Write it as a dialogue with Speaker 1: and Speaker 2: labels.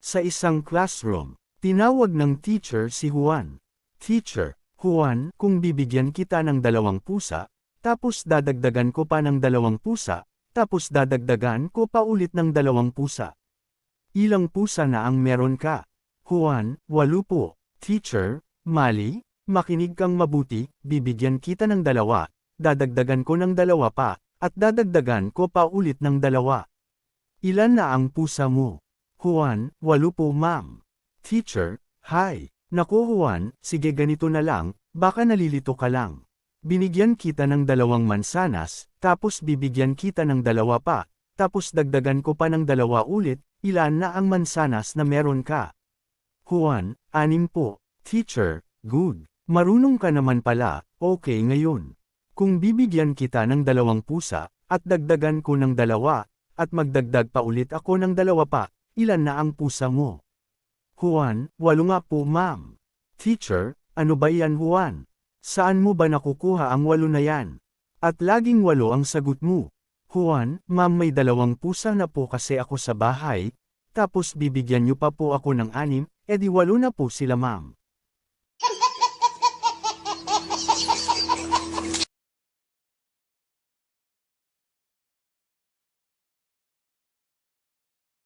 Speaker 1: Sa isang classroom, tinawag ng teacher si Juan. Teacher, Juan, kung bibigyan kita ng 2 pusa, tapos dadagdagan ko pa ng 2 pusa, tapos dadagdagan ko pa ulit ng 2 pusa. Ilang pusa na ang meron ka? Juan, 8 po. Teacher, mali, makinig kang mabuti, bibigyan kita ng 2, dadagdagan ko ng 2 pa, at dadagdagan ko pa ulit ng 2. Ilan na ang pusa mo? Juan, 8 po ma'am. Teacher, hi. Naku Juan, sige ganito na lang, baka nalilito ka lang. Binigyan kita ng 2 mansanas, tapos bibigyan kita ng 2 pa, tapos dagdagan ko pa ng 2 ulit, ilan na ang mansanas na meron ka? Juan, 6 po. Teacher, good. Marunong ka naman pala, okay ngayon. Kung bibigyan kita ng 2 pusa, at dagdagan ko ng 2, at magdagdag pa ulit ako ng 2 pa, ilan na ang pusa mo? Juan, 8 nga po ma'am. Teacher, ano ba yan Juan? Saan mo ba nakukuha ang 8 na yan? At laging 8 ang sagot mo. Juan, ma'am may 2 pusa na po kasi ako sa bahay, tapos bibigyan niyo pa po ako ng 6, edi 8 na po sila ma'am.